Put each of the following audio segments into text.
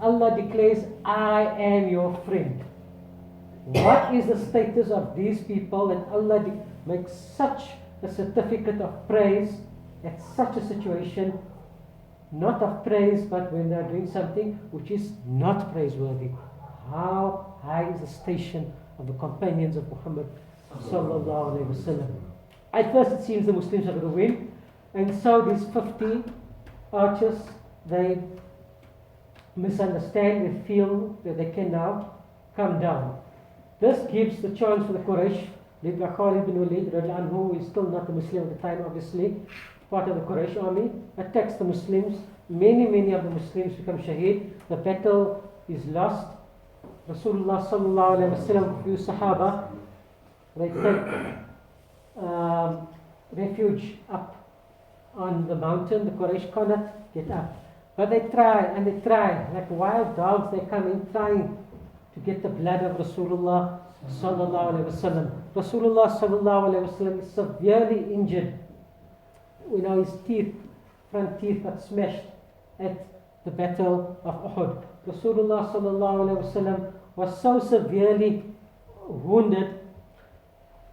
Allah declares, I am your friend. What is the status of these people that Allah makes such a certificate of praise at such a situation? Not of praise, but when they are doing something which is not praiseworthy. How high is the station of the companions of Muhammad sallallahu alaihi wasallam? At first it seems the Muslims are going to win, and so these 50 archers, they misunderstand, they feel that they can now come down. This gives the chance for the Quraysh, led by Khalid bin Walid, who is still not a Muslim at the time, obviously, part of the Quraysh army, attacks the Muslims. Many of the Muslims become shaheed. The battle is lost. Rasulullah sallallahu alayhi wa sallam, few Sahaba, they take refuge up on the mountain. The Quraysh cannot get up. But they try and they try, like wild dogs, they come in trying to get the blood of Rasulullah sallallahu alayhi wa sallam. Rasulullah sallallahu alayhi wa sallam is severely injured. We know his teeth, front teeth got smashed at the battle of Uhud. Rasulullah sallallahu alayhi wa sallam was so severely wounded.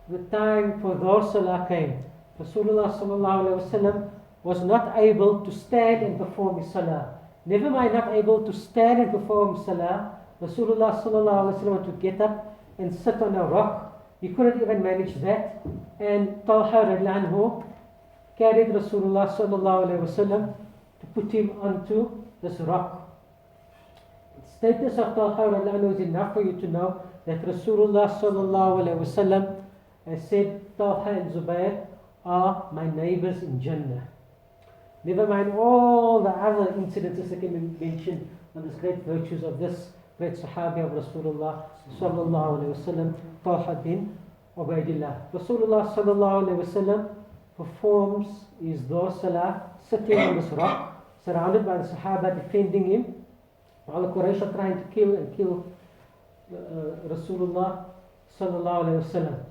The time for Dhuhr Salah came. Rasulullah sallallahu alayhi wa sallam was not able to stand and perform his salah. Never mind not able to stand and perform his salah, Rasulullah sallallahu alayhi wa sallam to get up and sit on a rock. He couldn't even manage that. And Talha radiallahu anhu carried Rasulullah sallallahu alayhi wa sallam to put him onto this rock. The status of Talha radiallahu anhu is enough for you to know that Rasulullah sallallahu alayhi wa sallam has said, Talha and Zubair are my neighbors in Jannah. Never mind all the other incidences that can be mentioned on the great virtues of this great Sahabi of Rasulullah sallallahu alayhi wa sallam, Talha bin Ubaidillah. Rasulullah sallallahu alayhi wa sallam performs his Dhuhr Salah sitting on this rock, surrounded by the Sahaba defending him, while the Quraysh are trying to kill Rasulullah sallallahu alayhi wa sallam.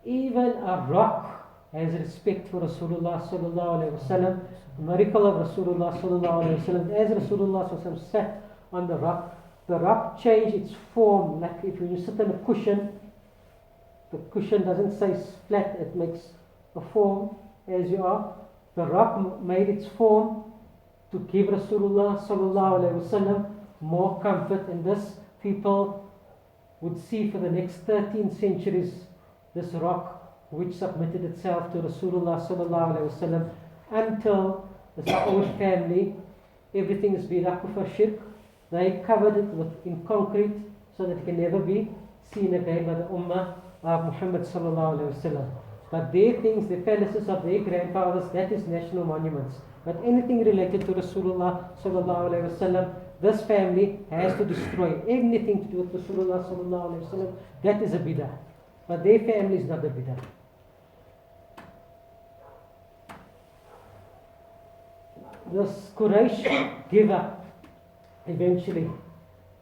Even a rock has respect for Rasulullah sallallahu alayhi wa sallam. The miracle of Rasulullah sallallahu alayhi wa sallam, as Rasulullah sallallahu alayhi wa sallam sat on the rock changed its form. Like if you sit on a cushion, the cushion doesn't stay flat, it makes a form as you are. The rock made its form to give Rasulullah sallallahu alayhi wa sallam more comfort, and this people would see for the next 13 centuries this rock which submitted itself to Rasulullah sallallahu alayhi wa sallam until the Saud family, everything is bida kufr shirk, they covered it in concrete so that it can never be seen again by the ummah of Muhammad sallallahu alayhi wa sallam. But their things, the palaces of their grandfathers, that is national monuments. But anything related to Rasulullah sallallahu alayhi wa sallam, this family has to destroy. Anything to do with Rasulullah sallallahu alayhi wa sallam, that is a bidah. But their family is not a bidah. This Quraysh give up eventually.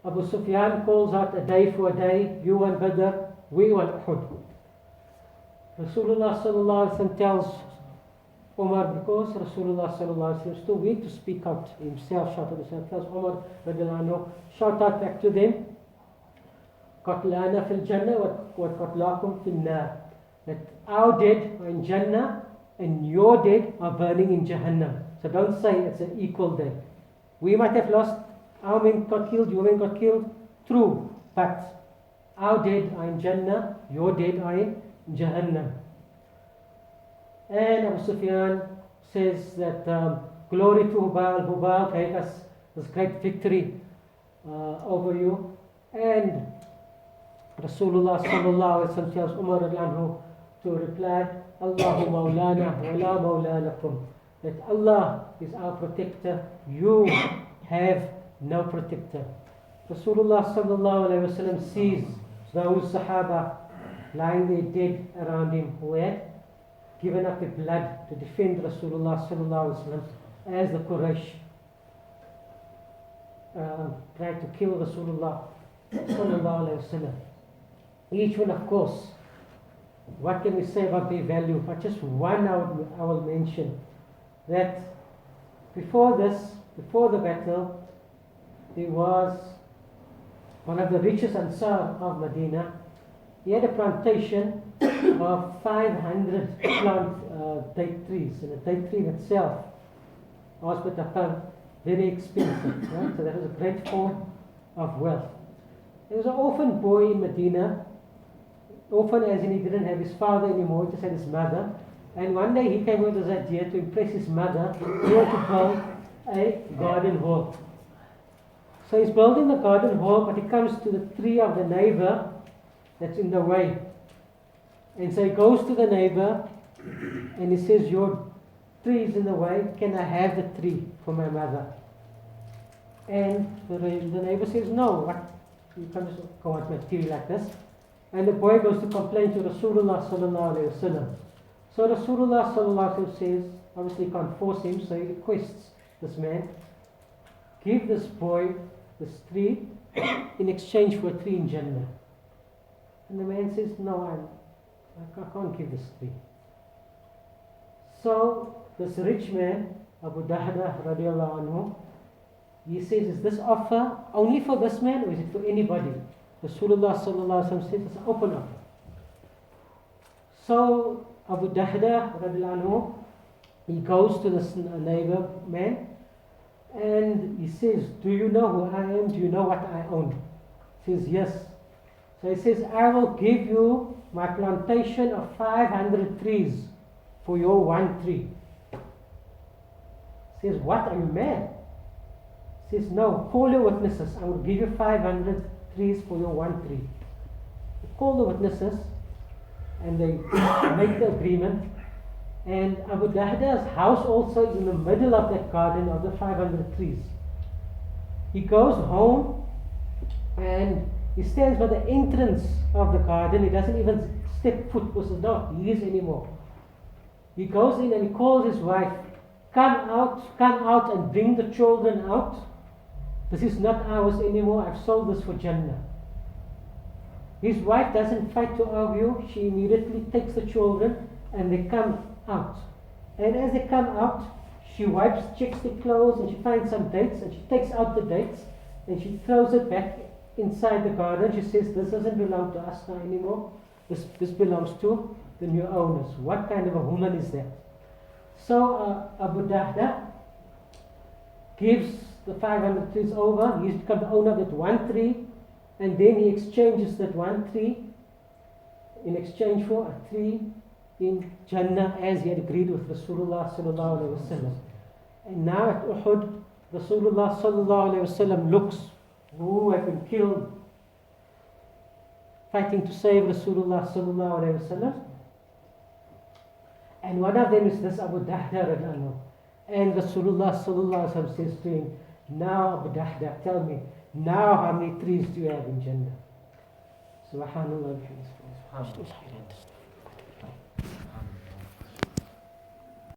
Abu Sufyan calls out a day for a day, you want Badr, we want Uhud. Rasulullah sallallahu alaihi wasallam tells Umar, because Rasulullah sallallahu alaihi wasallam still weak to speak out himself, shout out himself, tells Umar radiallahu anhu, shout out back to them, Qatlana fil Jannah wa qatlakum fil nar. That our dead are in Jannah and your dead are burning in Jahannam. So don't say it's an equal day. We might have lost, our men got killed, your men got killed, true, but our dead are in Jannah, your dead are in Jahannam. And Abu Sufyan says that glory to Hubal, Hubal gave us this great victory over you. And Rasulullah sallallahu alaihi wasallam tells Umar radiallahu anhu to reply, Allahu maulana wa la maula lakum. That Allah is our protector, you have no protector. Rasulullah sallallahu alayhi wa sallam sees those Sahaba lying there dead around him who had given up their blood to defend Rasulullah sallallahu alayhi wa sallam as the Quraysh tried to kill Rasulullah sallallahu alayhi wa sallam. Each one, of course, what can we say about their value? But just one I will mention. That before the battle, He was one of the richest Ansar of Medina. He had a plantation of 500 date trees, and a date tree in itself was but very expensive. Right? So that was a great form of wealth. He was an orphan boy in Medina. Orphan as in he didn't have his father anymore, he just had his mother. And one day he came with this idea to impress his mother. He wanted to build a garden wall. So he's building the garden wall, but he comes to the tree of the neighbor that's in the way. And so he goes to the neighbor and he says, your tree is in the way, can I have the tree for my mother? And the neighbor says, no, what? You can't just go on my tree like this. And the boy goes to complain to Rasulullah sallallahu alayhi wa sallam. So Rasulullah sallallahu alayhi wa sallam says, obviously can't force him, so he requests this man, give this boy this tree in exchange for a tree in Jannah. And the man says, no, I can't give this tree. So this rich man, Abu Dahda radiallahu anhu, he says, is this offer only for this man or is it for anybody? Rasulullah sallallahu alaihi wasallam says it's an open offer. So Abu Dahda radiallahu anhu, he goes to this neighbor man and he says, do you know who I am? Do you know what I own? He says, yes. So he says, I will give you my plantation of 500 trees for your one tree. He says, what, are you mad? He says, no, call your witnesses. I will give you 500 trees for your one tree. They call the witnesses and they make the agreement. And Abu Dahda's house also is in the middle of that garden of the 500 trees. He goes home and he stands by the entrance of the garden. He doesn't even step foot because it's not his anymore. He goes in and he calls his wife, come out and bring the children out. This is not ours anymore. I've sold this for Jannah. His wife doesn't fight to argue. She immediately takes the children and they come out. And as they come out, she wipes, checks the clothes, and she finds some dates, and she takes out the dates and she throws it back inside the garden. She says, this doesn't belong to us now anymore. This belongs to the new owners. What kind of a woman is that? So Abu Dahda gives the 500 trees over. He's become the owner of that one tree, and then he exchanges that one tree in exchange for a tree in Jannah as he had agreed with Rasulullah sallallahu alayhi wa sallam. And now at Uhud, Rasulullah sallallahu alayhi wa sallam looks who have been killed fighting to save Rasulullah sallallahu alayhi wa sallam. And one of them is this Abu Dahda radiallahu anhu. And Rasulullah sallallahu alayhi wa sallam says to him, now Abu Dahda, tell me, now how many trees do you have in Jannah? Subhanallah.